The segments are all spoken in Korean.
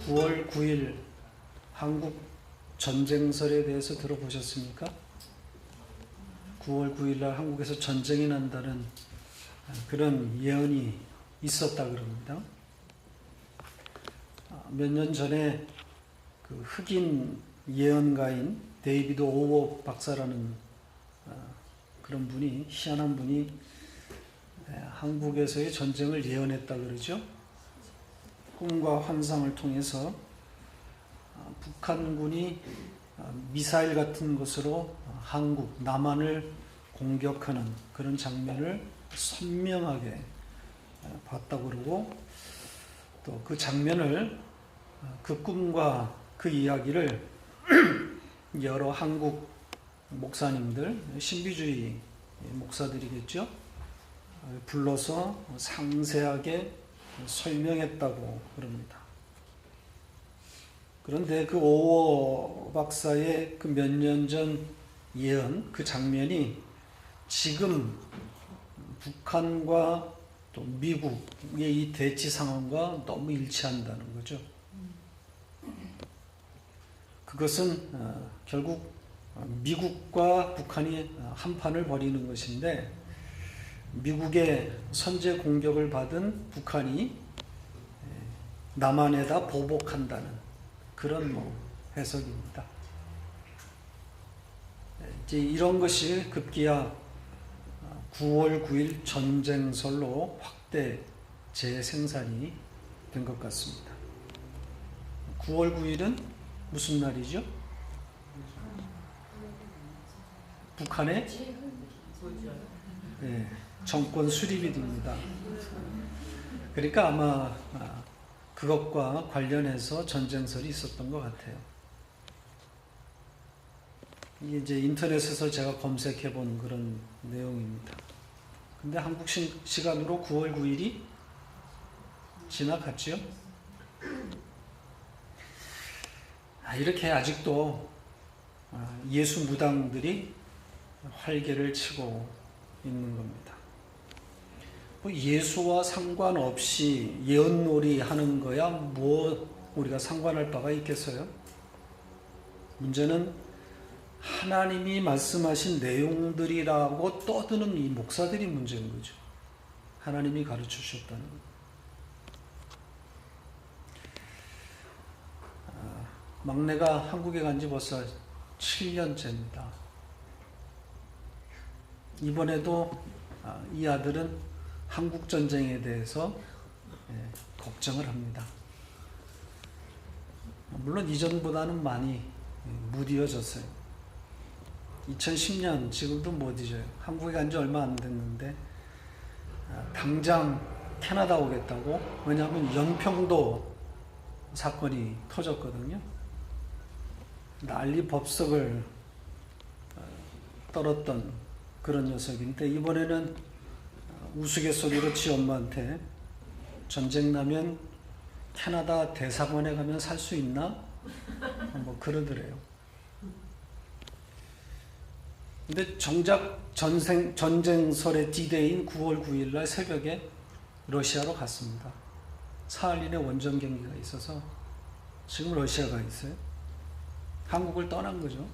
9월 9일 한국 전쟁설에 대해서 들어보셨습니까? 9월 9일 날 한국에서 전쟁이 난다는 그런 예언이 있었다 그럽니다. 몇 년 전에 그 흑인 예언가인 데이비드 오워 박사라는 그런 분이, 희한한 분이 한국에서의 전쟁을 예언했다 그러죠. 꿈과 환상을 통해서 북한군이 미사일 같은 것으로 한국, 남한을 공격하는 그런 장면을 선명하게 봤다고 그러고, 또 그 장면을, 그 꿈과 그 이야기를 여러 한국 목사님들, 신비주의 목사들이겠죠, 불러서 상세하게 설명했다고 그럽니다. 그런데 그 오워 박사의 그 몇 년 전 예언, 그 장면이 지금 북한과 또 미국의 이 대치 상황과 너무 일치한다는 거죠. 그것은 결국 미국과 북한이 한판을 벌이는 것인데, 미국의 선제 공격을 받은 북한이 남한에다 보복한다는 그런 해석입니다. 이제 이런 것이 급기야 9월 9일 전쟁설로 확대 재생산이 된 것 같습니다. 9월 9일은 무슨 날이죠? 북한의 정권 수립이 됩니다. 그러니까 아마 그것과 관련해서 전쟁설이 있었던 것 같아요. 이게 이제 인터넷에서 제가 검색해 본 그런 내용입니다. 근데 한국 시간으로 9월 9일이 지나갔지요? 이렇게 아직도 예수 무당들이 활개를 치고 있는 겁니다. 예수와 상관없이 예언놀이 하는 거야 뭐 우리가 상관할 바가 있겠어요? 문제는 하나님이 말씀하신 내용들이라고 떠드는 이 목사들이 문제인 거죠. 하나님이 가르쳐 주셨다는 것. 막내가 한국에 간 지 벌써 7년째입니다. 이번에도 이 아들은 한국 전쟁에 대해서 걱정을 합니다. 물론 이전보다는 많이 무디어졌어요. 2010년 지금도 못 잊어요. 한국에 간 지 얼마 안 됐는데 당장 캐나다 오겠다고. 왜냐하면 연평도 사건이 터졌거든요. 난리 법석을 떨었던 그런 녀석인데, 이번에는 우스갯소리로 지 엄마한테 전쟁 나면 캐나다 대사관에 가면 살 수 있나? 뭐 그러더래요. 근데 정작 전쟁설의 D-Day인 9월 9일 날 새벽에 러시아로 갔습니다. 사할린에 원정 경기가 있어서 지금 러시아가 있어요. 한국을 떠난 거죠.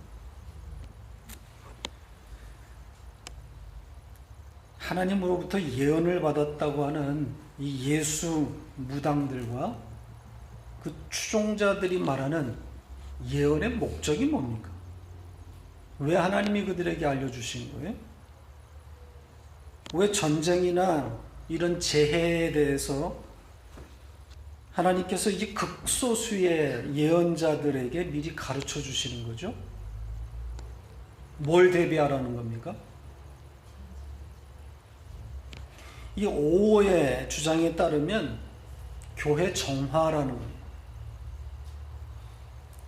하나님으로부터 예언을 받았다고 하는 이 예수 무당들과 그 추종자들이 말하는 예언의 목적이 뭡니까? 왜 하나님이 그들에게 알려주신 거예요? 왜 전쟁이나 이런 재해에 대해서 하나님께서 이 극소수의 예언자들에게 미리 가르쳐 주시는 거죠? 뭘 대비하라는 겁니까? 이 오호의 주장에 따르면 교회 정화라는 겁니다.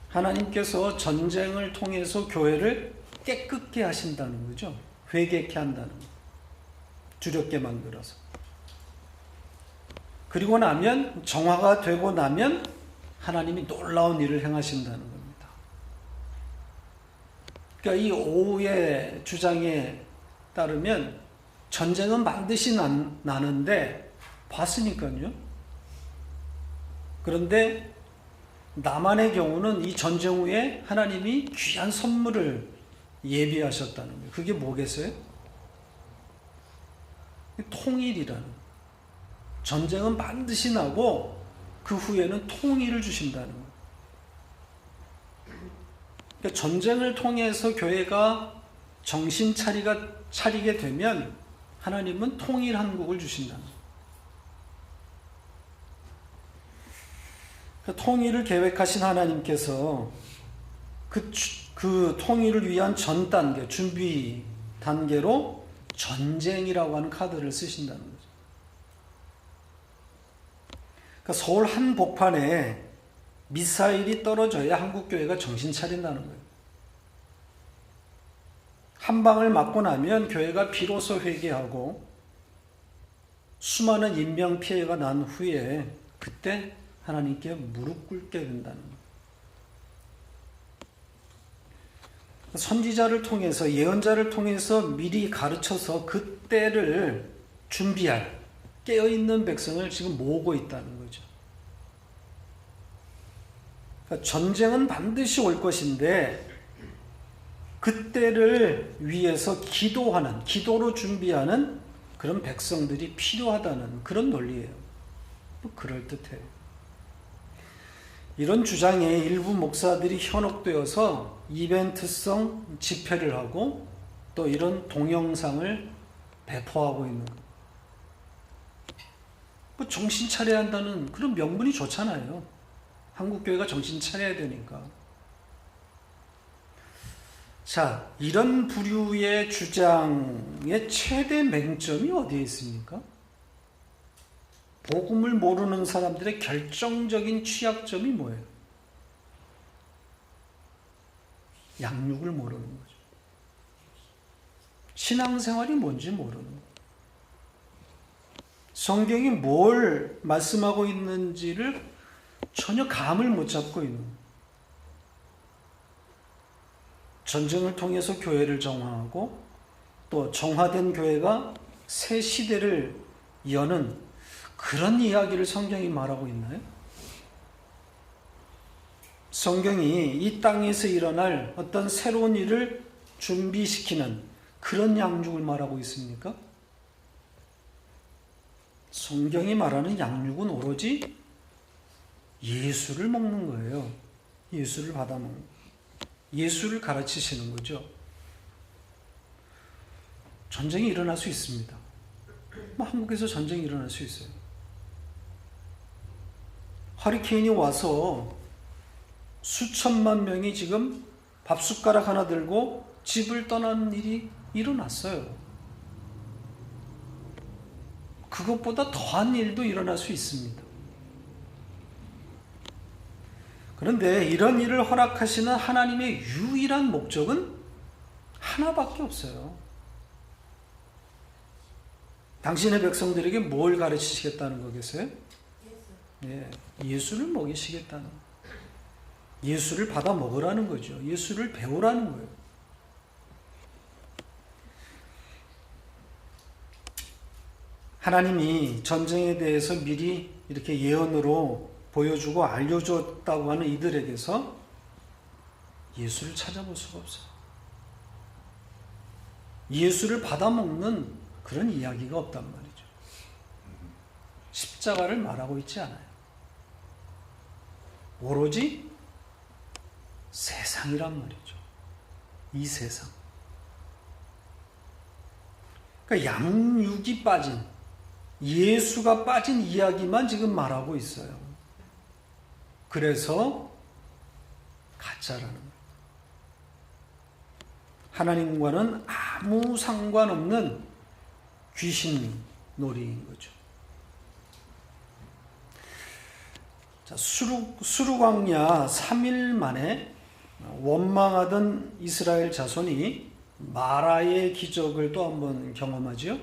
하나님께서 전쟁을 통해서 교회를 깨끗게 하신다는 거죠. 회개케 한다는 거. 두렵게 만들어서. 그리고 나면, 정화가 되고 나면 하나님이 놀라운 일을 행하신다는 겁니다. 그러니까 이 오후의 주장에 따르면 전쟁은 반드시 나는데 봤으니까요. 그런데 남한의 경우는 이 전쟁 후에 하나님이 귀한 선물을 예비하셨다는 거예요. 그게 뭐겠어요? 통일이라는 거예요. 전쟁은 반드시 나고 그 후에는 통일을 주신다는 거예요. 그러니까 전쟁을 통해서 교회가 정신 차리게 되면 하나님은 통일 한국을 주신다는 거예요. 그 통일을 계획하신 하나님께서 그 통일을 위한 전 단계, 준비 단계로 전쟁이라고 하는 카드를 쓰신다는 거죠. 그러니까 서울 한복판에 미사일이 떨어져야 한국교회가 정신 차린다는 거예요. 한 방을 맞고 나면 교회가 비로소 회개하고 수많은 인명피해가 난 후에 그때 하나님께 무릎 꿇게 된다는 거예요. 선지자를 통해서, 예언자를 통해서 미리 가르쳐서 그때를 준비할 깨어있는 백성을 지금 모으고 있다는 거죠. 그러니까 전쟁은 반드시 올 것인데 그때를 위해서 기도로 준비하는 그런 백성들이 필요하다는 그런 논리예요. 그럴듯해요. 이런 주장에 일부 목사들이 현혹되어서 이벤트성 집회를 하고 또 이런 동영상을 배포하고 있는 거예요. 정신 차려야 한다는 그런 명분이 좋잖아요. 한국교회가 정신 차려야 되니까. 자, 이런 부류의 주장의 최대 맹점이 어디에 있습니까? 복음을 모르는 사람들의 결정적인 취약점이 뭐예요? 양육을 모르는 거죠. 신앙생활이 뭔지 모르는 거예요. 성경이 뭘 말씀하고 있는지를 전혀 감을 못 잡고 있는 거예요. 전쟁을 통해서 교회를 정화하고 또 정화된 교회가 새 시대를 여는 그런 이야기를 성경이 말하고 있나요? 성경이 이 땅에서 일어날 어떤 새로운 일을 준비시키는 그런 양육을 말하고 있습니까? 성경이 말하는 양육은 오로지 예수를 먹는 거예요. 예수를 받아먹는 거예요. 예수를 가르치시는 거죠. 전쟁이 일어날 수 있습니다. 한국에서 전쟁이 일어날 수 있어요. 허리케인이 와서 수천만 명이 지금 밥숟가락 하나 들고 집을 떠나는 일이 일어났어요. 그것보다 더한 일도 일어날 수 있습니다. 그런데 이런 일을 허락하시는 하나님의 유일한 목적은 하나밖에 없어요. 당신의 백성들에게 뭘 가르치시겠다는 거겠어요? 예, 예수를 먹이시겠다는 거예요. 예수를 받아 먹으라는 거죠. 예수를 배우라는 거예요. 하나님이 전쟁에 대해서 미리 이렇게 예언으로 보여주고 알려줬다고 하는 이들에게서 예수를 찾아볼 수가 없어요. 예수를 받아먹는 그런 이야기가 없단 말이죠. 십자가를 말하고 있지 않아요. 오로지 세상이란 말이죠. 이 세상. 그러니까 양육이 빠진, 예수가 빠진 이야기만 지금 말하고 있어요. 그래서 가짜라는 거예요. 하나님과는 아무 상관없는 귀신 놀이인 거죠. 자, 수르광야 3일 만에 원망하던 이스라엘 자손이 마라의 기적을 또 한번 경험하죠.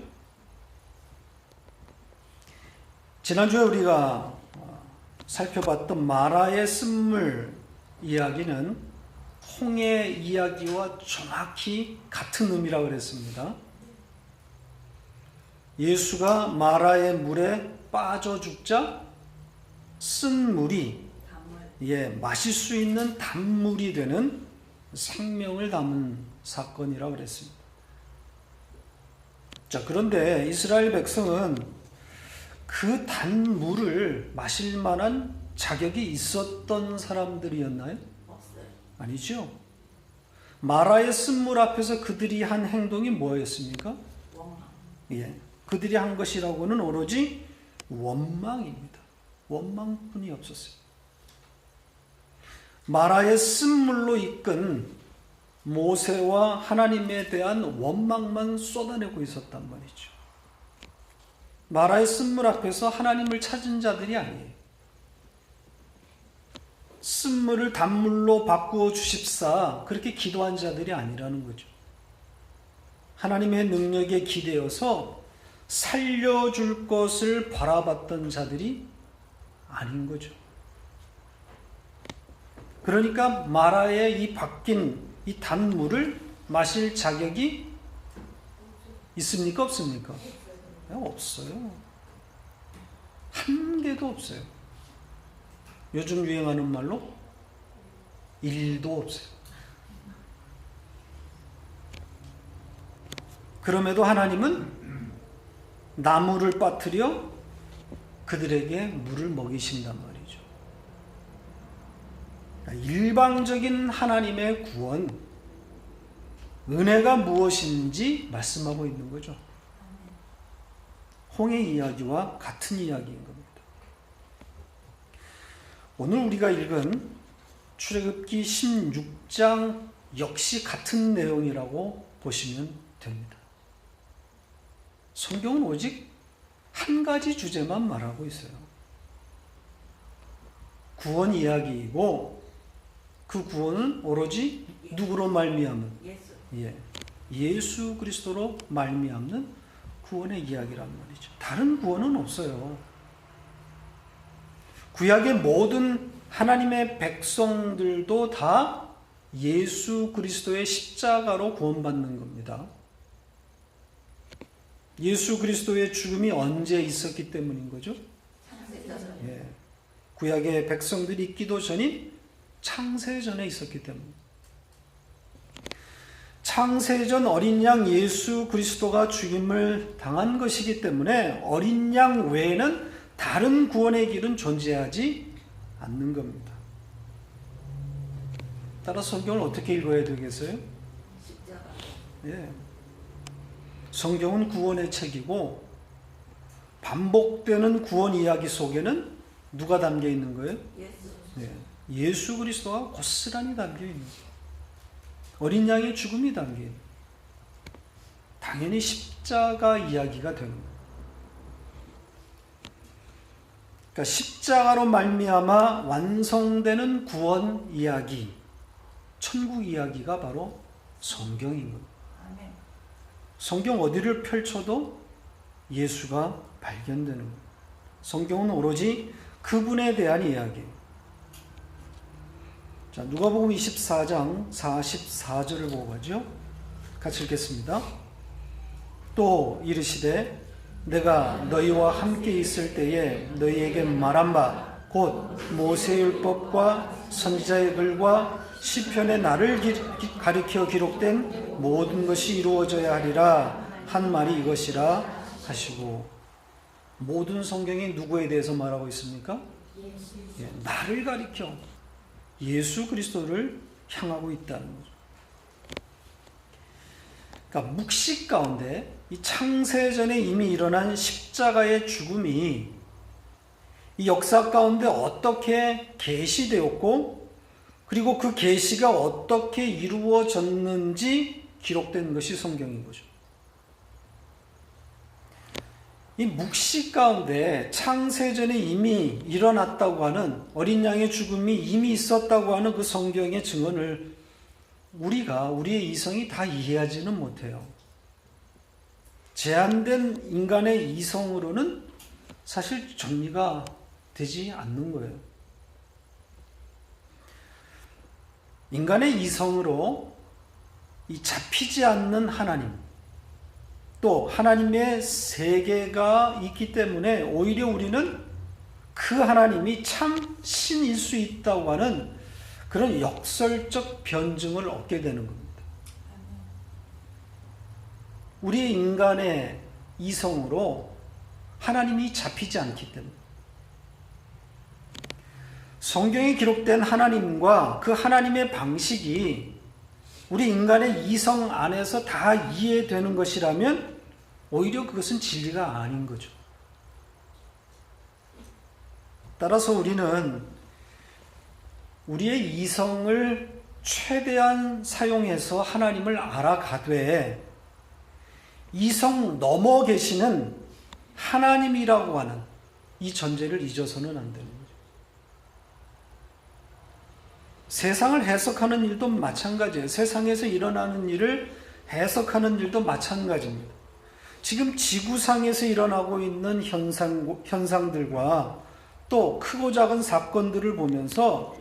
지난주에 우리가 살펴봤던 마라의 쓴물 이야기는 홍해 이야기와 정확히 같은 의미라고 그랬습니다. 예수가 마라의 물에 빠져 죽자 쓴 물이 마실 수 있는 단물이 되는 생명을 담은 사건이라고 그랬습니다. 자, 그런데 이스라엘 백성은 그 단물을 마실 만한 자격이 있었던 사람들이었나요? 없어요. 아니죠. 마라의 쓴물 앞에서 그들이 한 행동이 뭐였습니까? 원망. 그들이 한 것이라고는 오로지 원망입니다. 원망뿐이 없었어요. 마라의 쓴물로 이끈 모세와 하나님에 대한 원망만 쏟아내고 있었단 말이죠. 마라의 쓴물 앞에서 하나님을 찾은 자들이 아니에요. 쓴물을 단물로 바꾸어 주십사 그렇게 기도한 자들이 아니라는 거죠. 하나님의 능력에 기대어서 살려줄 것을 바라봤던 자들이 아닌 거죠. 그러니까 마라의 이 바뀐 이 단물을 마실 자격이 있습니까? 없습니까? 없어요. 한 개도 없어요. 요즘 유행하는 말로 1도 없어요. 그럼에도 하나님은 나무를 빠뜨려 그들에게 물을 먹이신단 말이죠. 일방적인 하나님의 구원, 은혜가 무엇인지 말씀하고 있는 거죠. 홍해 이야기와 같은 이야기인 겁니다. 오늘 우리가 읽은 출애굽기 16장 역시 같은 내용이라고 보시면 됩니다. 성경은 오직 한 가지 주제만 말하고 있어요. 구원 이야기이고 그 구원은 오로지 누구로 말미암은? 예수 그리스도로 말미암는 구원의 이야기란 말이죠. 다른 구원은 없어요. 구약의 모든 하나님의 백성들도 다 예수 그리스도의 십자가로 구원받는 겁니다. 예수 그리스도의 죽음이 언제 있었기 때문인 거죠? 구약의 백성들이 있기도 전인 창세전에 있었기 때문입니다. 창세전 어린 양 예수 그리스도가 죽임을 당한 것이기 때문에 어린 양 외에는 다른 구원의 길은 존재하지 않는 겁니다. 따라서 성경을 어떻게 읽어야 되겠어요? 성경은 구원의 책이고 반복되는 구원 이야기 속에는 누가 담겨 있는 거예요? 예수 그리스도가 고스란히 담겨 있는 거예요. 어린 양의 죽음이 담겨 있는 거예요. 당연히 십자가 이야기가 되는 거예요. 그러니까 십자가로 말미암아 완성되는 구원 이야기, 천국 이야기가 바로 성경인 겁니다. 성경 어디를 펼쳐도 예수가 발견되는 거예요. 성경은 오로지 그분에 대한 이야기예요. 자, 누가복음 24장 44절을 보고 가죠. 같이 읽겠습니다. 또 이르시되 내가 너희와 함께 있을 때에 너희에게 말한 바 곧 모세율법과 선지자의 글과 시편의 나를 가리켜 기록된 모든 것이 이루어져야 하리라 한 말이 이것이라 하시고, 모든 성경이 누구에 대해서 말하고 있습니까? 나를 가리켜 예수 그리스도를 향하고 있다는 거죠. 그러니까 묵시 가운데 이 창세전에 이미 일어난 십자가의 죽음이 이 역사 가운데 어떻게 계시되었고 그리고 그 계시가 어떻게 이루어졌는지 기록된 것이 성경인 거죠. 이 묵시 가운데 창세전에 이미 일어났다고 하는 어린 양의 죽음이 이미 있었다고 하는 그 성경의 증언을 우리의 이성이 다 이해하지는 못해요. 제한된 인간의 이성으로는 사실 정리가 되지 않는 거예요. 인간의 이성으로 이 잡히지 않는 하나님, 또 하나님의 세계가 있기 때문에 오히려 우리는 그 하나님이 참 신일 수 있다고 하는 그런 역설적 변증을 얻게 되는 겁니다. 우리 인간의 이성으로 하나님이 잡히지 않기 때문에 성경에 기록된 하나님과 그 하나님의 방식이 우리 인간의 이성 안에서 다 이해되는 것이라면 오히려 그것은 진리가 아닌 거죠. 따라서 우리는 우리의 이성을 최대한 사용해서 하나님을 알아가되 이성 넘어 계시는 하나님이라고 하는 이 전제를 잊어서는 안 되는 거죠. 세상을 해석하는 일도 마찬가지예요. 세상에서 일어나는 일을 해석하는 일도 마찬가지입니다. 지금 지구상에서 일어나고 있는 현상들과 또 크고 작은 사건들을 보면서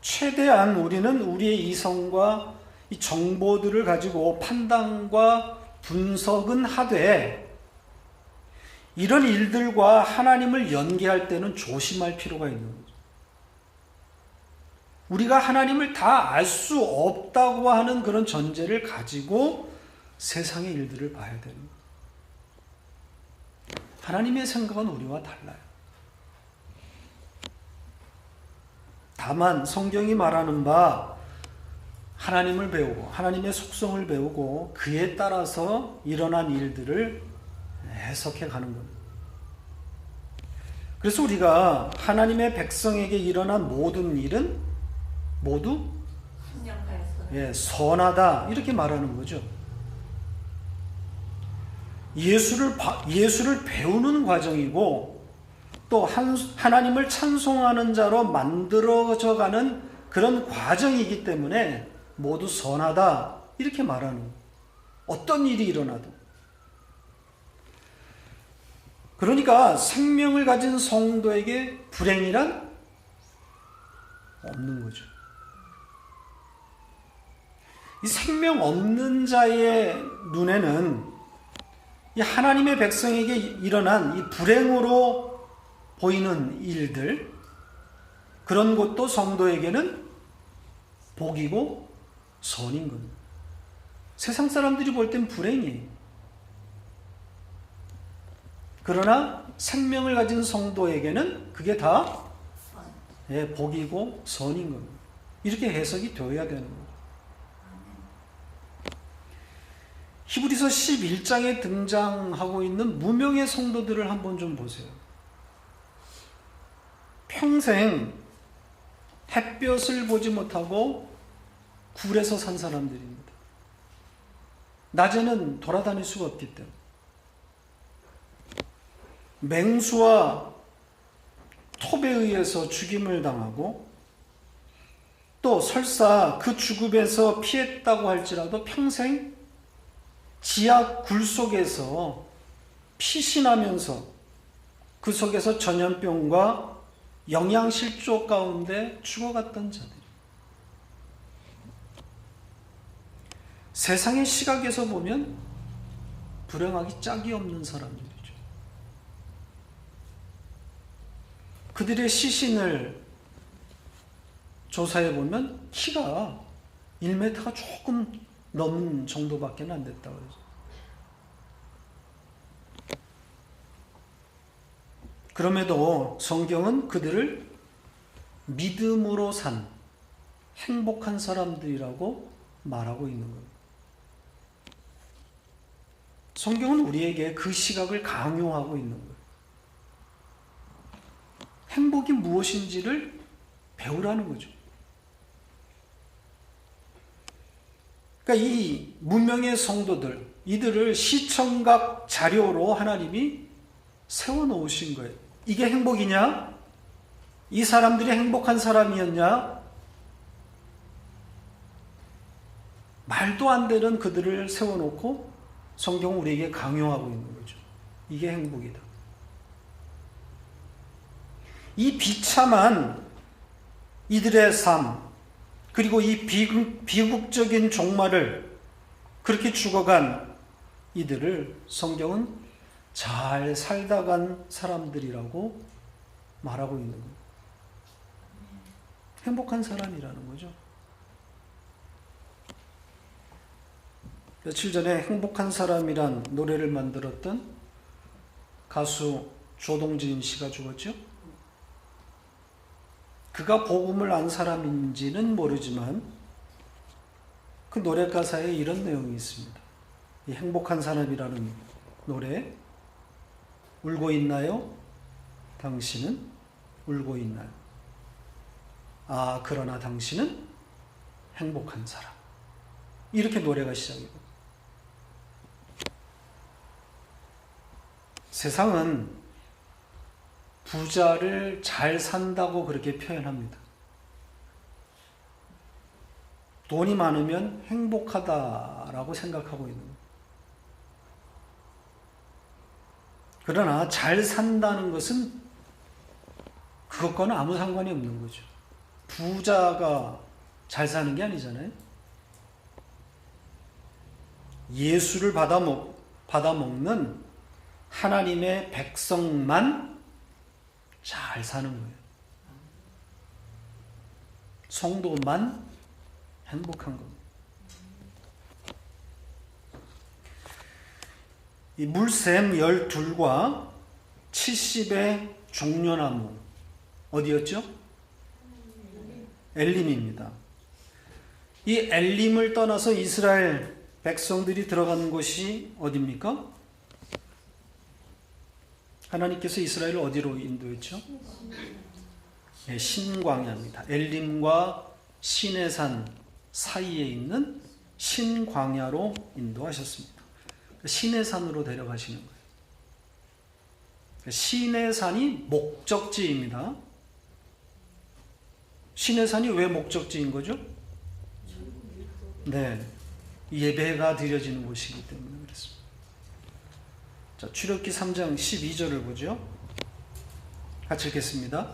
최대한 우리는 우리의 이성과 이 정보들을 가지고 판단과 분석은 하되 이런 일들과 하나님을 연계할 때는 조심할 필요가 있는 거죠. 우리가 하나님을 다 알 수 없다고 하는 그런 전제를 가지고 세상의 일들을 봐야 되는 거예요. 하나님의 생각은 우리와 달라요. 다만 성경이 말하는 바 하나님을 배우고 하나님의 속성을 배우고 그에 따라서 일어난 일들을 해석해 가는 겁니다. 그래서 우리가 하나님의 백성에게 일어난 모든 일은 모두 선하다 이렇게 말하는 거죠. 예수를 배우는 과정이고 또 하나님을 찬송하는 자로 만들어져 가는 그런 과정이기 때문에 모두 선하다 이렇게 말하는 거예요. 어떤 일이 일어나도. 그러니까 생명을 가진 성도에게 불행이란 없는 거죠. 이 생명 없는 자의 눈에는 이 하나님의 백성에게 일어난 이 불행으로 보이는 일들, 그런 것도 성도에게는 복이고 선인 겁니다. 세상 사람들이 볼 땐 불행이에요. 그러나 생명을 가진 성도에게는 그게 다 복이고 선인 겁니다. 이렇게 해석이 되어야 되는 거죠. 히브리서 11장에 등장하고 있는 무명의 성도들을 한번 좀 보세요. 평생 햇볕을 보지 못하고 굴에서 산 사람들입니다. 낮에는 돌아다닐 수가 없기 때문에. 맹수와 톱에 의해서 죽임을 당하고 또 설사 그 죽음에서 피했다고 할지라도 평생 지하 굴 속에서 피신하면서 그 속에서 전염병과 영양실조 가운데 죽어갔던 자들. 세상의 시각에서 보면 불행하기 짝이 없는 사람들이죠. 그들의 시신을 조사해 보면 키가 1m가 조금 넘는 정도밖에 안 됐다고 그러죠. 그럼에도 성경은 그들을 믿음으로 산 행복한 사람들이라고 말하고 있는 겁니다. 성경은 우리에게 그 시각을 강요하고 있는 거예요. 행복이 무엇인지를 배우라는 거죠. 그러니까 이 문명의 성도들, 이들을 시청각 자료로 하나님이 세워놓으신 거예요. 이게 행복이냐? 이 사람들이 행복한 사람이었냐? 말도 안 되는 그들을 세워놓고 성경은 우리에게 강요하고 있는 거죠. 이게 행복이다. 이 비참한 이들의 삶, 그리고 이 비극적인 종말을 그렇게 죽어간 이들을 성경은 잘 살다 간 사람들이라고 말하고 있는 거예요. 행복한 사람이라는 거죠. 며칠 전에 행복한 사람이란 노래를 만들었던 가수 조동진 씨가 죽었죠. 그가 복음을 안 사람인지는 모르지만 그 노래 가사에 이런 내용이 있습니다. 이 행복한 사람이라는 노래, 울고 있나요? 당신은 울고 있나요? 아, 그러나 당신은 행복한 사람. 이렇게 노래가 시작이고, 세상은 부자를 잘 산다고 그렇게 표현합니다. 돈이 많으면 행복하다라고 생각하고 있는 거예요. 그러나 잘 산다는 것은 그것과는 아무 상관이 없는 거죠. 부자가 잘 사는 게 아니잖아요. 예수를 받아먹는 하나님의 백성만 잘 사는 거예요. 성도만 행복한 겁니다. 이 물샘 12과 70의 종려나무 어디였죠? 엘림입니다. 이 엘림을 떠나서 이스라엘 백성들이 들어가는 곳이 어디입니까? 하나님께서 이스라엘을 어디로 인도했죠? 네, 신광야입니다. 엘림과 시내산 사이에 있는 신광야로 인도하셨습니다. 시내산으로 데려가시는 거예요. 시내산이 목적지입니다. 시내산이 왜 목적지인 거죠? 네, 예배가 드려지는 곳이기 때문에 그렇습니다. 자, 출애굽기 3장 12절을 보죠. 같이 읽겠습니다.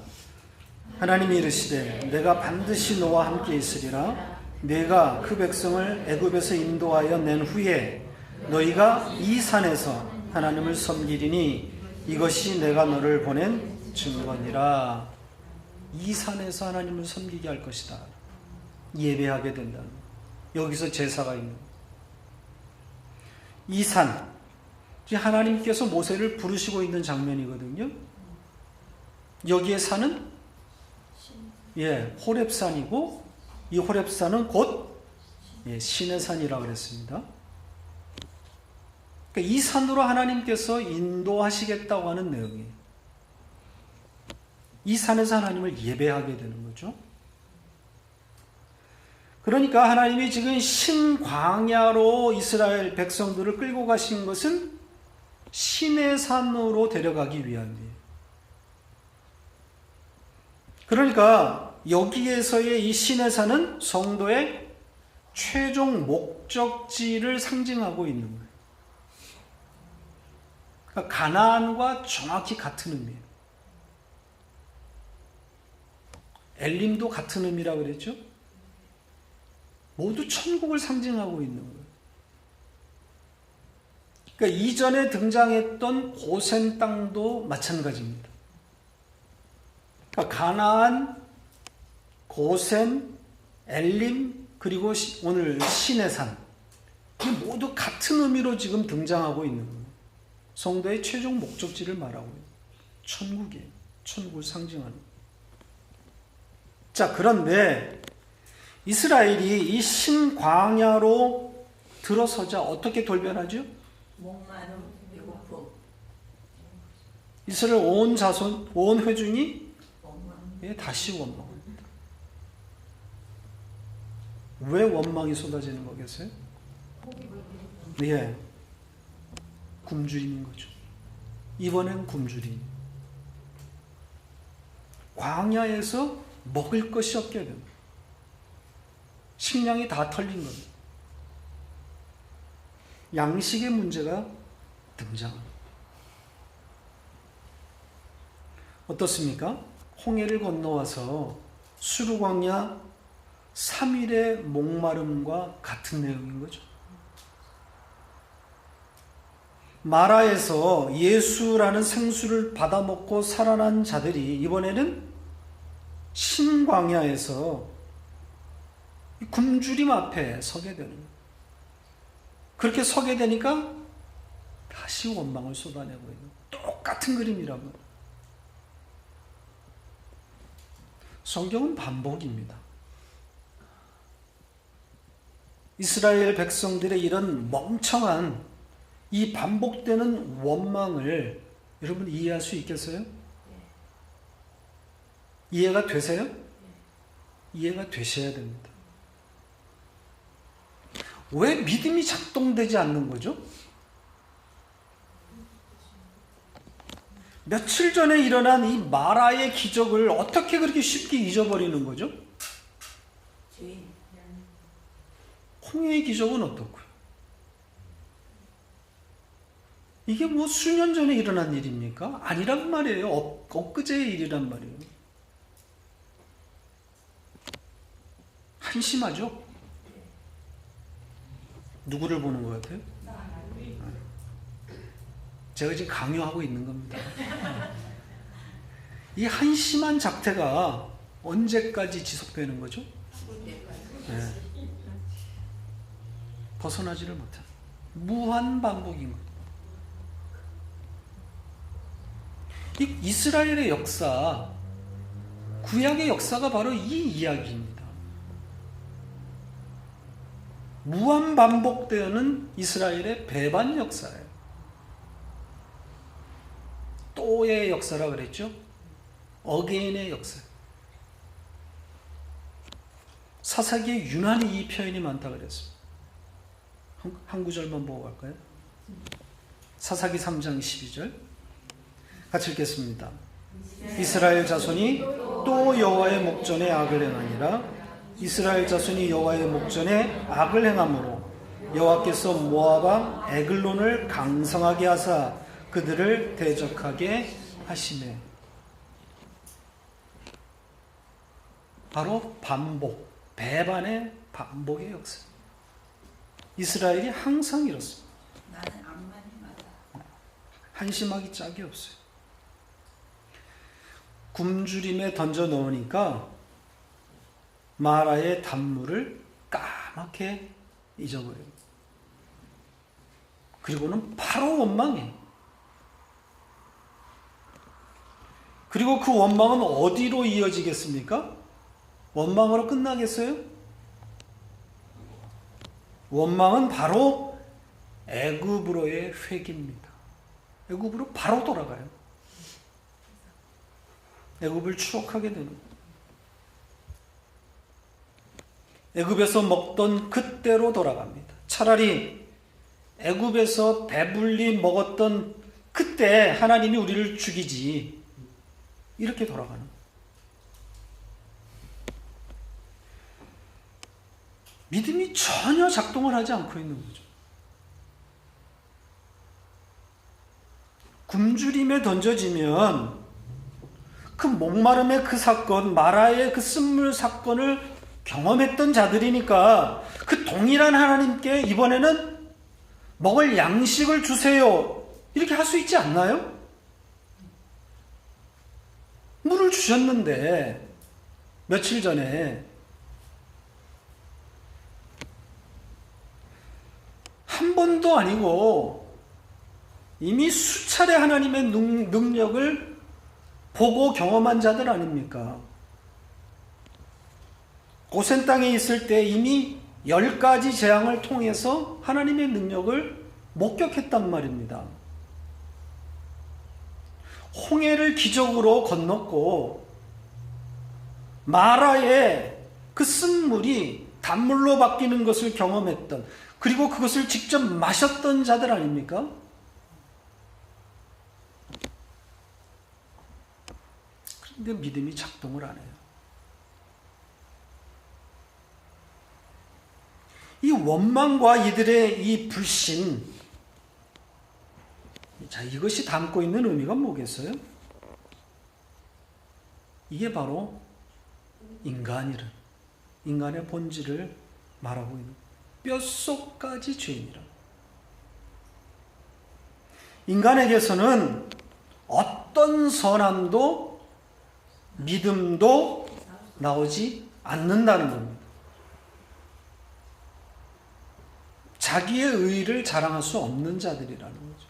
하나님이 이르시되 내가 반드시 너와 함께 있으리라. 내가 그 백성을 애굽에서 인도하여 낸 후에 너희가 이 산에서 하나님을 섬기리니 이것이 내가 너를 보낸 증거니라. 이 산에서 하나님을 섬기게 할 것이다. 예배하게 된다는 거예요. 여기서 제사가 있는 거예요. 이 산, 하나님께서 모세를 부르시고 있는 장면이거든요. 여기에 산은 호렙산이고 이 호렙산은 곧 신의 산이라고 그랬습니다. 그러니까 이 산으로 하나님께서 인도하시겠다고 하는 내용이에요. 이 산에서 하나님을 예배하게 되는 거죠. 그러니까 하나님이 지금 신광야로 이스라엘 백성들을 끌고 가신 것은 신의 산으로 데려가기 위함이에요. 그러니까 여기에서의 이 신의 산은 성도의 최종 목적지를 상징하고 있는 거예요. 그러니까 가나안과 정확히 같은 의미예요. 엘림도 같은 의미라고 그랬죠? 모두 천국을 상징하고 있는 거예요. 그러니까 이전에 등장했던 고센 땅도 마찬가지입니다. 그러니까 가나안, 고센, 엘림, 그리고 오늘 신의 산, 이게 모두 같은 의미로 지금 등장하고 있는 거예요. 성도의 최종 목적지를 말하고 있어요. 천국이에요. 천국을 상징하는 거예요. 자, 그런데 이스라엘이 이 신광야로 들어서자 어떻게 돌변하죠? 목마름, 배고픔. 이스라엘 온 자손, 온 회중이 다시 원망합니다. 왜 원망이 쏟아지는 거겠어요? 예, 굶주림인 거죠. 이번엔 굶주림. 광야에서 먹을 것이 없게 됩니다. 식량이 다 털린 겁니다. 양식의 문제가 등장합니다. 어떻습니까? 홍해를 건너와서 수르광야 3일의 목마름과 같은 내용인 거죠. 마라에서 예수라는 생수를 받아먹고 살아난 자들이 이번에는 신광야에서 굶주림 앞에 서게 되는 거예요. 그렇게 서게 되니까 다시 원망을 쏟아내고 있는 똑같은 그림이라고. 성경은 반복입니다. 이스라엘 백성들의 이런 멍청한 이 반복되는 원망을 여러분 이해할 수 있겠어요? 이해가 되세요? 이해가 되셔야 됩니다. 왜 믿음이 작동되지 않는 거죠? 며칠 전에 일어난 이 마라의 기적을 어떻게 그렇게 쉽게 잊어버리는 거죠? 홍해의 기적은 어떻고요? 이게 뭐 수년 전에 일어난 일입니까? 아니란 말이에요. 엊그제의 일이란 말이에요. 한심하죠? 누구를 보는 것 같아요? 제가 지금 강요하고 있는 겁니다. 이 한심한 작태가 언제까지 지속되는 거죠? 네. 벗어나지를 못해. 무한 반복인 것. 이 이스라엘의 역사, 구약의 역사가 바로 이 이야기입니다. 무한 반복되는 이스라엘의 배반 역사예요. 또의 역사라 그랬죠? 어게인의 역사. 사사기에 유난히 이 표현이 많다 그랬습니다. 한 구절만 보고 갈까요? 사사기 3장 12절 같이 읽겠습니다. 이스라엘 자손이 또 여호와의 목전에 악을 행하니라. 이스라엘 자손이 여호와의 목전에 악을 행함으로 여호와께서 모압 왕 에글론을 강성하게 하사 그들을 대적하게 하시매. 바로 반복, 배반의 반복의 역사. 이스라엘이 항상 이렇습니다. 나는 암만이 맞아. 한심하기 짝이 없어요. 굶주림에 던져 넣으니까 마라의 단물을 까맣게 잊어버려요. 그리고는 바로 원망해요. 그리고 그 원망은 어디로 이어지겠습니까? 원망으로 끝나겠어요? 원망은 바로 애굽으로의 회귀입니다. 애굽으로 바로 돌아가요. 애굽을 추억하게 되는 거예요. 애굽에서 먹던 그때로 돌아갑니다. 차라리 애굽에서 배불리 먹었던 그때 하나님이 우리를 죽이지, 이렇게 돌아가는 거예요. 믿음이 전혀 작동을 하지 않고 있는 거죠. 굶주림에 던져지면 그 목마름의 그 사건, 마라의 그 쓴물 사건을 경험했던 자들이니까 그 동일한 하나님께 이번에는 먹을 양식을 주세요, 이렇게 할 수 있지 않나요? 물을 주셨는데 며칠 전에 한 번도 아니고 이미 수차례 하나님의 능력을 보고 경험한 자들 아닙니까? 고센 땅에 있을 때 이미 10가지 재앙을 통해서 하나님의 능력을 목격했단 말입니다. 홍해를 기적으로 건넜고 마라의 그 쓴물이 단물로 바뀌는 것을 경험했던, 그리고 그것을 직접 마셨던 자들 아닙니까? 그런데 믿음이 작동을 안 해요. 이 원망과 이들의 이 불신, 자, 이것이 담고 있는 의미가 뭐겠어요? 이게 바로 인간의 본질을 말하고 있는, 뼛속까지 죄인이라. 인간에게서는 어떤 선함도 믿음도 나오지 않는다는 겁니다. 자기의 의의를 자랑할 수 없는 자들이라는 거죠.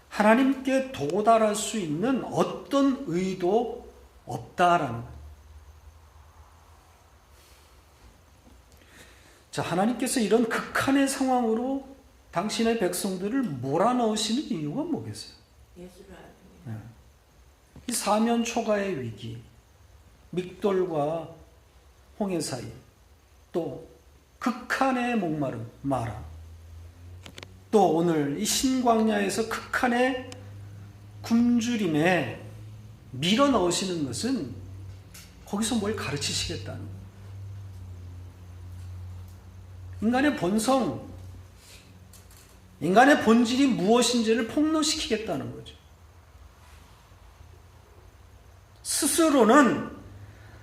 하나님께 도달할 수 있는 어떤 의도 없다라는 거예요. 자, 하나님께서 이런 극한의 상황으로 당신의 백성들을 몰아넣으시는 이유가 뭐겠어요? 예수를 알기 네. 이 사면 초가의 위기, 믹돌과 홍해 사이, 또 극한의 목마름, 마라, 또 오늘 이 신광야에서 극한의 굶주림에 밀어 넣으시는 것은 거기서 뭘 가르치시겠다는 거예요. 인간의 본성, 인간의 본질이 무엇인지를 폭로시키겠다는 거죠. 스스로는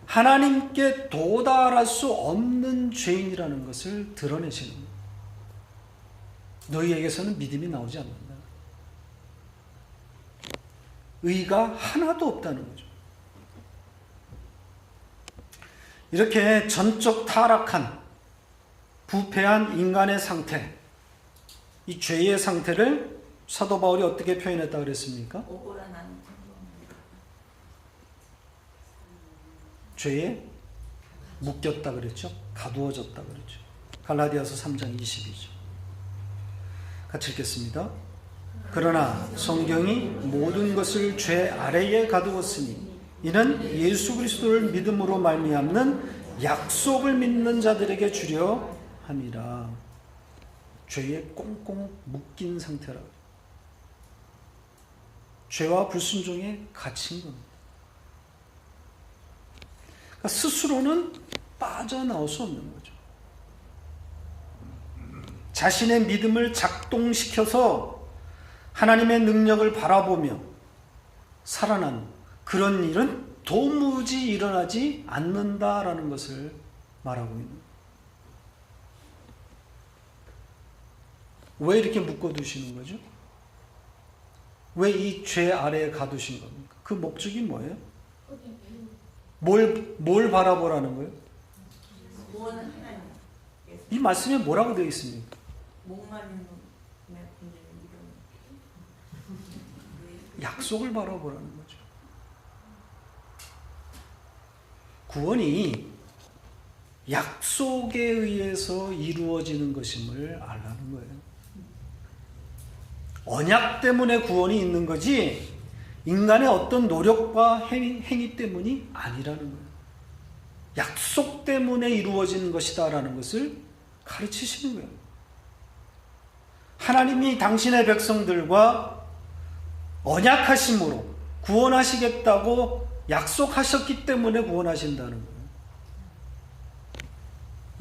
하나님께 도달할 수 없는 죄인이라는 것을 드러내시는 거예요. 너희에게서는 믿음이 나오지 않는다. 의가 하나도 없다는 거죠. 이렇게 전적 타락한 부패한 인간의 상태, 이 죄의 상태를 사도 바울이 어떻게 표현했다고 그랬습니까? 오고라 나는 천국입니다. 죄에 묶였다 그랬죠. 가두어졌다 그랬죠. 갈라디아서 3장 20이죠. 같이 읽겠습니다. 그러나 성경이 모든 것을 죄 아래에 가두었으니 이는 예수 그리스도를 믿음으로 말미암는 약속을 믿는 자들에게 주려 함이라. 죄에 꽁꽁 묶인 상태라. 죄와 불순종에 갇힌 겁니다. 그러니까 스스로는 빠져나올 수 없는 거죠. 자신의 믿음을 작동시켜서 하나님의 능력을 바라보며 살아나는 그런 일은 도무지 일어나지 않는다라는 것을 말하고 있는 거예요. 왜 이렇게 묶어두시는 거죠? 왜 이 죄 아래에 가두신 겁니까? 그 목적이 뭐예요? 뭘 바라보라는 거예요? 구원은 하나님. 이 말씀에 뭐라고 되어 있습니까? 목마름에 분들은 이런 약속을 바라보라는 거죠. 구원이 약속에 의해서 이루어지는 것임을 알라는 거예요. 언약 때문에 구원이 있는 거지 인간의 어떤 노력과 행위 때문이 아니라는 거예요. 약속 때문에 이루어지는 것이다라는 것을 가르치시는 거예요. 하나님이 당신의 백성들과 언약하심으로 구원하시겠다고 약속하셨기 때문에 구원하신다는 거예요.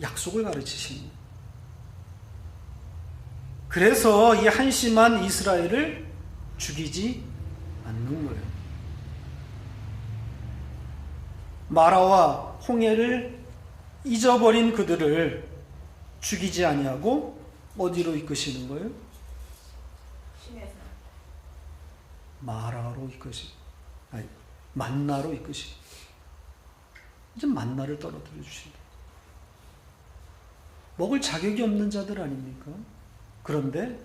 약속을 가르치시는 거예요. 그래서 이 한심한 이스라엘을 죽이지 않는 거예요. 마라와 홍해를 잊어버린 그들을 죽이지 아니하고 어디로 이끄시는 거예요? 심해서 마라로 만나로 이끄시고 이제 만나를 떨어뜨려 주신다. 먹을 자격이 없는 자들 아닙니까? 그런데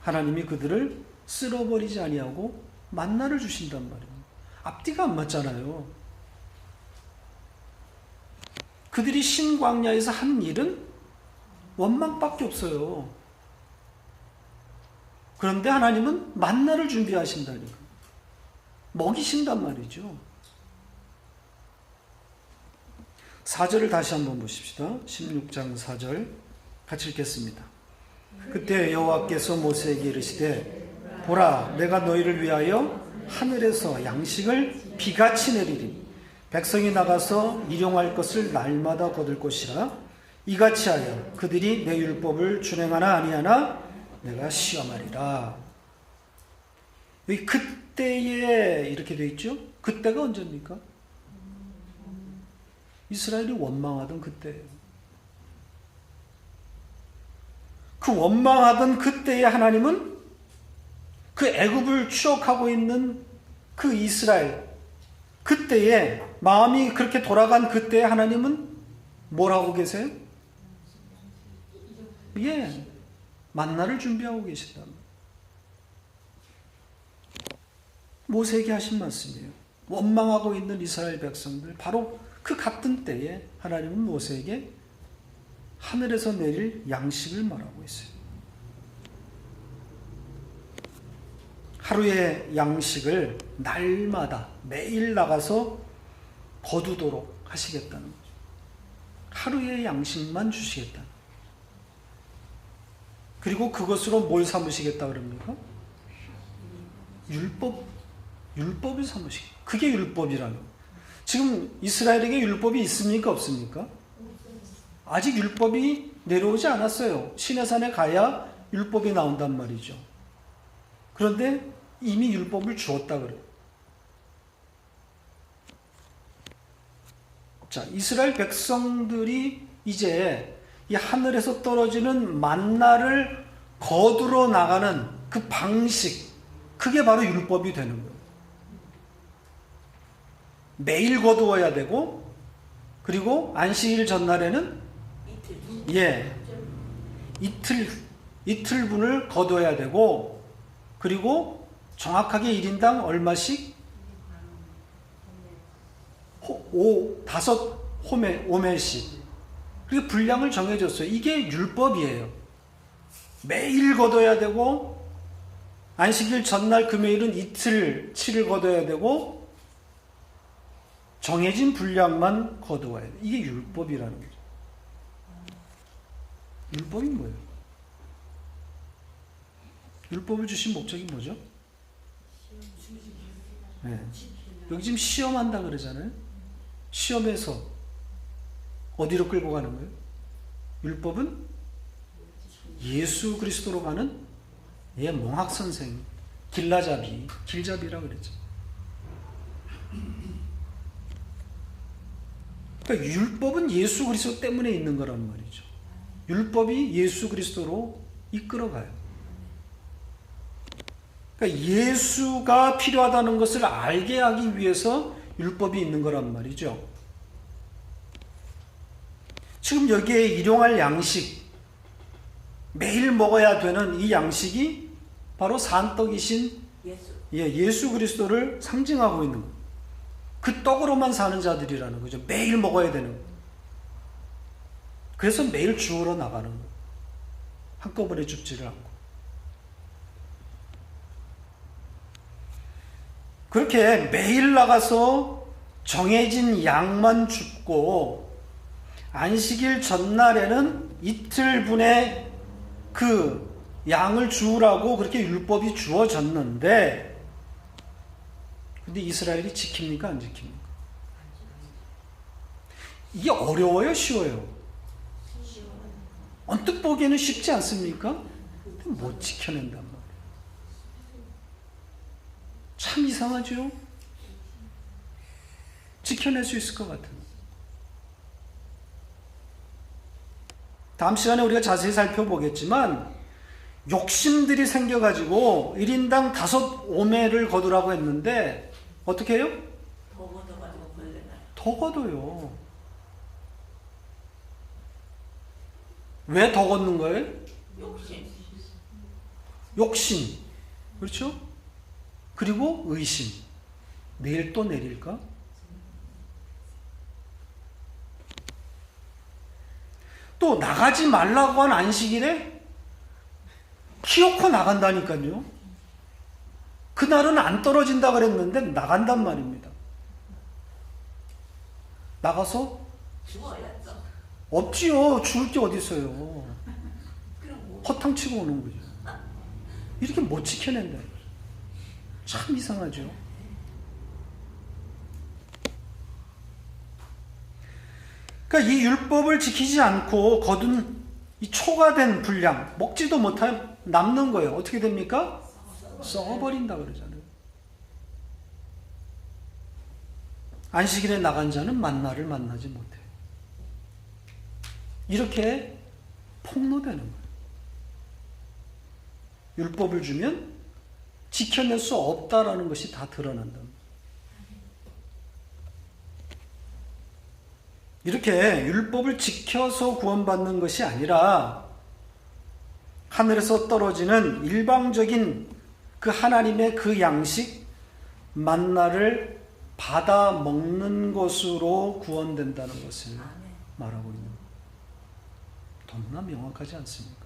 하나님이 그들을 쓸어버리지 아니하고 만나를 주신단 말이에요. 앞뒤가 안 맞잖아요. 그들이 신광야에서 한 일은 원망밖에 없어요. 그런데 하나님은 만나를 준비하신다니까. 먹이신단 말이죠. 4절을 다시 한번 보십시다. 16장 4절 같이 읽겠습니다. 그때 여호와께서 모세에게 이르시되 보라 내가 너희를 위하여 하늘에서 양식을 비같이 내리리니 백성이 나가서 일용할 것을 날마다 거둘 것이라 이같이 하여 그들이 내 율법을 준행하나 아니하나 내가 시험하리라. 여기 그때에 이렇게 되어 있죠. 그때가 언제입니까? 이스라엘이 원망하던 그때예요. 그 그 원망하던 그때의 하나님은 그 애굽을 추억하고 있는 그 이스라엘, 그때에 마음이 그렇게 돌아간 그때의 하나님은 뭘 하고 계세요? 예, 만나를 준비하고 계신다. 모세에게 하신 말씀이에요. 원망하고 있는 이스라엘 백성들, 바로 그 같은 때에 하나님은 모세에게 하늘에서 내릴 양식을 말하고 있어요. 하루의 양식을 날마다 매일 나가서 거두도록 하시겠다는 거죠. 하루의 양식만 주시겠다. 그리고 그것으로 뭘 삼으시겠다 그럽니까? 율법을 삼으시겠다. 그게 율법이라는 거예요. 지금 이스라엘에게 율법이 있습니까? 없습니까? 아직 율법이 내려오지 않았어요. 시내산에 가야 율법이 나온단 말이죠. 그런데 이미 율법을 주었다 그래요. 자, 이스라엘 백성들이 이제 이 하늘에서 떨어지는 만나를 거두러 나가는 그 방식, 그게 바로 율법이 되는 거예요. 매일 거두어야 되고, 그리고 안식일 전날에는 이틀분을 거둬야 되고, 그리고 정확하게 1인당 얼마씩? 5호멜씩. 그게 분량을 정해줬어요. 이게 율법이에요. 매일 거둬야 되고, 안식일 전날 금요일은 이틀치를 거둬야 되고, 정해진 분량만 거두어야 돼. 이게 율법이라는 거죠. 율법이 뭐예요? 율법을 주신 목적이 뭐죠? 네. 여기 지금 시험한다 그러잖아요. 시험에서 어디로 끌고 가는 거예요? 율법은 예수 그리스도로 가는 몽학 선생, 길잡이라 그랬죠. 그러니까 율법은 예수 그리스도 때문에 있는 거란 말이죠. 율법이 예수 그리스도로 이끌어가요. 그러니까 예수가 필요하다는 것을 알게 하기 위해서 율법이 있는 거란 말이죠. 지금 여기에 일용할 양식, 매일 먹어야 되는 이 양식이 바로 산떡이신 예수 그리스도를 상징하고 있는 거예요. 그 떡으로만 사는 자들이라는 거죠. 매일 먹어야 되는 거예요. 그래서 매일 주우러 나가는 거예요. 한꺼번에 줍지를 않고. 그렇게 매일 나가서 정해진 양만 줍고, 안식일 전날에는 이틀분의 그 양을 주우라고 그렇게 율법이 주어졌는데, 근데 이스라엘이 지킵니까? 안 지킵니까? 이게 어려워요? 쉬워요? 언뜻 보기에는 쉽지 않습니까? 못 지켜낸단 말이에요. 참 이상하죠? 지켜낼 수 있을 것 같은. 다음 시간에 우리가 자세히 살펴보겠지만, 욕심들이 생겨가지고 1인당 5오매를 거두라고 했는데 어떻게 해요? 더 걷어가지고 걸려나요. 더 거둬요. 왜 더 걷는 거예요? 욕심. 그렇죠? 그리고 의심. 내일 또 내릴까? 또 나가지 말라고 한 안식일에 키워코 나간다니까요. 그날은 안 떨어진다 그랬는데 나간단 말입니다. 나가서 죽어야죠. 없지요. 죽을 게 어디 있어요. 허탕 치고 오는 거죠. 이렇게 못 지켜낸다. 참 이상하죠. 그러니까 이 율법을 지키지 않고 거둔 이 초과된 분량, 먹지도 못하면 남는 거예요. 어떻게 됩니까? 썩어버린다 그러잖아요. 안식일에 나간 자는 만나를 만나지 못해요. 이렇게 폭로되는 거예요. 율법을 주면 지켜낼 수 없다라는 것이 다 드러난다. 이렇게 율법을 지켜서 구원받는 것이 아니라 하늘에서 떨어지는 일방적인 그 하나님의 그 양식 만나를 받아 먹는 것으로 구원된다는 것을 말하고 있는 거예요. 너무나 명확하지 않습니까?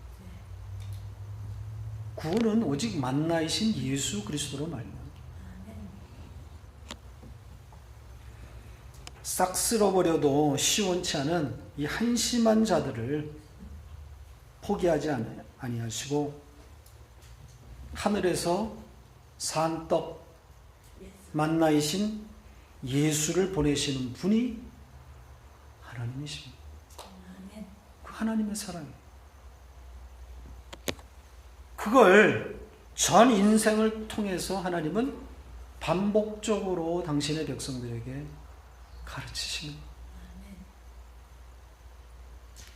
구원은 오직 만나이신 예수 그리스도로 말미암아 싹 쓸어버려도 시원치 않은 이 한심한 자들을 포기하지 아니하시고 하늘에서 산 떡 만나이신 예수를 보내시는 분이 하나님이십니다. 그 하나님의 사랑이에요. 그걸 전 인생을 통해서 하나님은 반복적으로 당신의 백성들에게 가르치시는 거예요.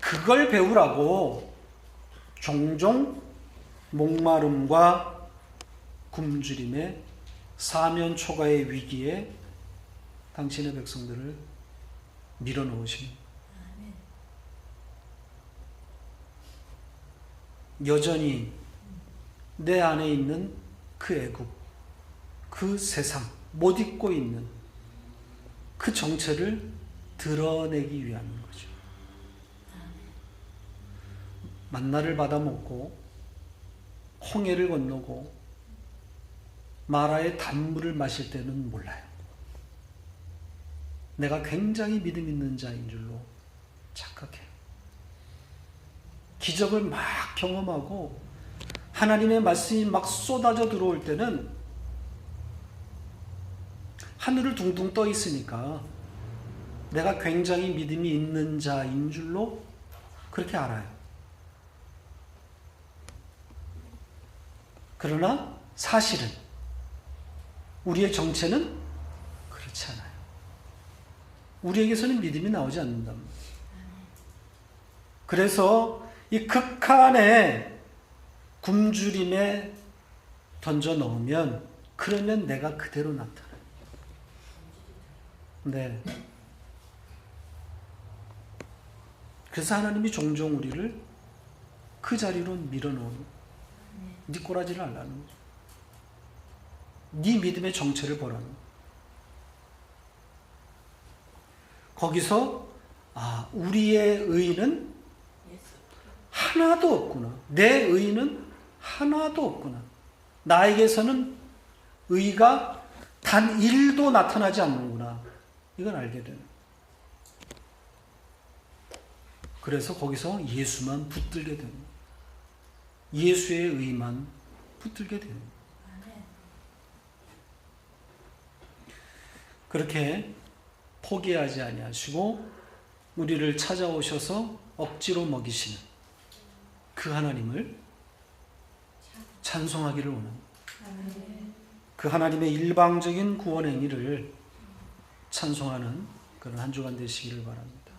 그걸 배우라고 종종 목마름과 굶주림의 사면초가의 위기에 당신의 백성들을 밀어넣으십니다. 여전히 내 안에 있는 그 애국, 그 세상, 못 잊고 있는 그 정체를 드러내기 위한 거죠. 만나를 받아 먹고 홍해를 건너고 마라의 단물을 마실 때는 몰라요. 내가 굉장히 믿음 있는 자인 줄로 착각해요. 기적을 막 경험하고 하나님의 말씀이 막 쏟아져 들어올 때는 하늘을 둥둥 떠 있으니까 내가 굉장히 믿음이 있는 자인 줄로 그렇게 알아요. 그러나 사실은 우리의 정체는 그렇지 않아요. 우리에게서는 믿음이 나오지 않는다. 그래서 이 극한의 굶주림에 던져 넣으면 그러면 내가 그대로 나타나요. 네. 그래서 하나님이 종종 우리를 그 자리로 밀어넣어요. 네 꼬라지를 알라는 거죠. 네 믿음의 정체를 보라는 거예요. 거기서 우리의 의는 하나도 없구나. 내 의는 하나도 없구나. 나에게서는 의가 단 1도 나타나지 않는구나. 이걸 알게 되는. 그래서 거기서 예수만 붙들게 되는. 예수의 의만 붙들게 되는. 그렇게 포기하지 아니하시고 우리를 찾아오셔서 억지로 먹이시는 그 하나님을 찬송하기를 원합니다. 그 하나님의 일방적인 구원 행위를 찬송하는 그런 한 주간 되시기를 바랍니다.